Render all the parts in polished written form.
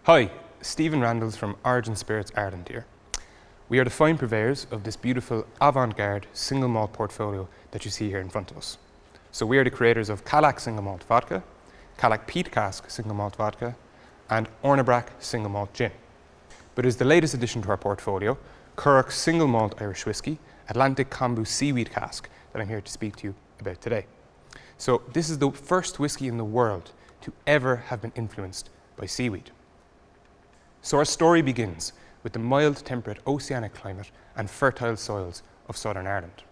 Hi, Stephen Randles from Origin Spirits Ireland here. We are the fine purveyors of this beautiful avant-garde single malt portfolio that you see here in front of us. So we are the creators of Currach single malt vodka, Currach peat cask single malt vodka, and Ornabrack single malt gin. But as the latest addition to our portfolio, Currach single malt Irish whiskey, Atlantic Kombu Seaweed Cask that I'm here to speak to you about today. So this is the first whiskey in the world to ever have been influenced by seaweed. So our story begins with the mild temperate oceanic climate and fertile soils of Southern Ireland.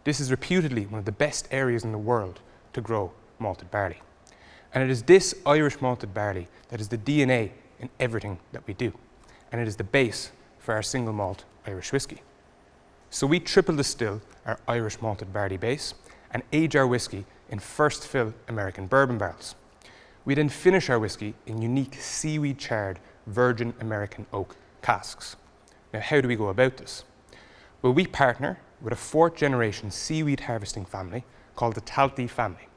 This is reputedly one of the best areas in the world to grow malted barley. And it is this Irish malted barley that is the DNA in everything that we do. And it is the base for our single malt Irish whiskey. So we triple distill our Irish malted barley base and age our whiskey in first fill American bourbon barrels. We then finish our whiskey in unique seaweed charred virgin American oak casks. Now, how do we go about this? Well, we partner with a fourth generation seaweed harvesting family called the Talty family.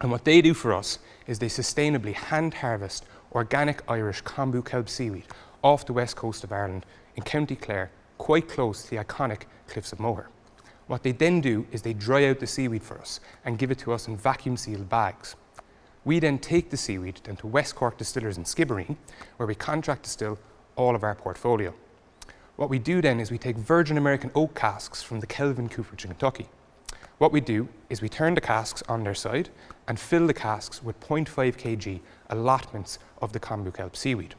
And what they do for us is they sustainably hand harvest organic Irish Kombu kelp seaweed off the west coast of Ireland in County Clare, quite close to the iconic Cliffs of Moher. What they then do is they dry out the seaweed for us and give it to us in vacuum sealed bags. We then take the seaweed down to West Cork Distillers in Skibbereen, where we contract distill all of our portfolio. What we do then is we take virgin American oak casks from the Kelvin cooperage in Kentucky. What we do is we turn the casks on their side and fill the casks with 0.5 kg allotments of the Kombu kelp seaweed.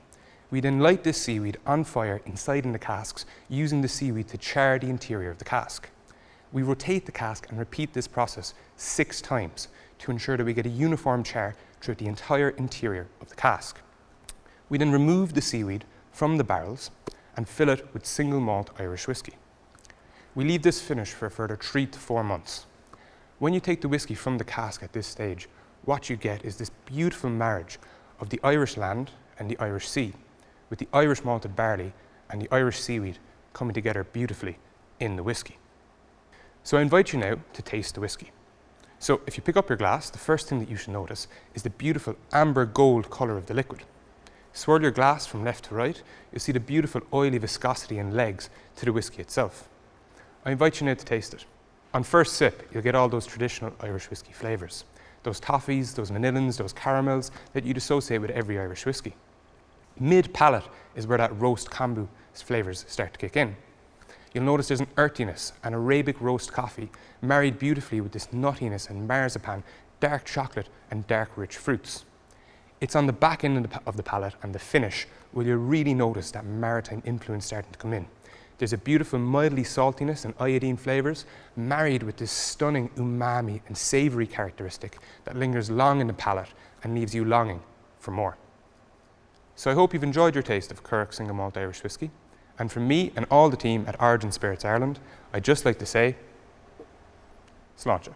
We then light this seaweed on fire inside in the casks using the seaweed to char the interior of the cask. We rotate the cask and repeat this process 6 times to ensure that we get a uniform char throughout the entire interior of the cask. We then remove the seaweed from the barrels and fill it with single malt Irish whiskey. We leave this finished for a further 3 to 4 months. When you take the whiskey from the cask at this stage, what you get is this beautiful marriage of the Irish land and the Irish sea, with the Irish malted barley and the Irish seaweed coming together beautifully in the whiskey. So I invite you now to taste the whiskey. So if you pick up your glass, the first thing that you should notice is the beautiful amber gold colour of the liquid. Swirl your glass from left to right, you'll see the beautiful oily viscosity and legs to the whiskey itself. I invite you now to taste it. On first sip, you'll get all those traditional Irish whiskey flavours. Those toffees, those vanillins, those caramels that you'd associate with every Irish whiskey. Mid-palate is where that roast kombu flavours start to kick in. You'll notice there's an earthiness and Arabic roast coffee married beautifully with this nuttiness and marzipan, dark chocolate and dark rich fruits. It's on the back end of the palate and the finish where you'll really notice that maritime influence starting to come in. There's a beautiful mildly saltiness and iodine flavours married with this stunning umami and savoury characteristic that lingers long in the palate and leaves you longing for more. So I hope you've enjoyed your taste of Currach single malt Irish whiskey. And from me and all the team at Origin Spirits Ireland, I'd just like to say, Sláinte.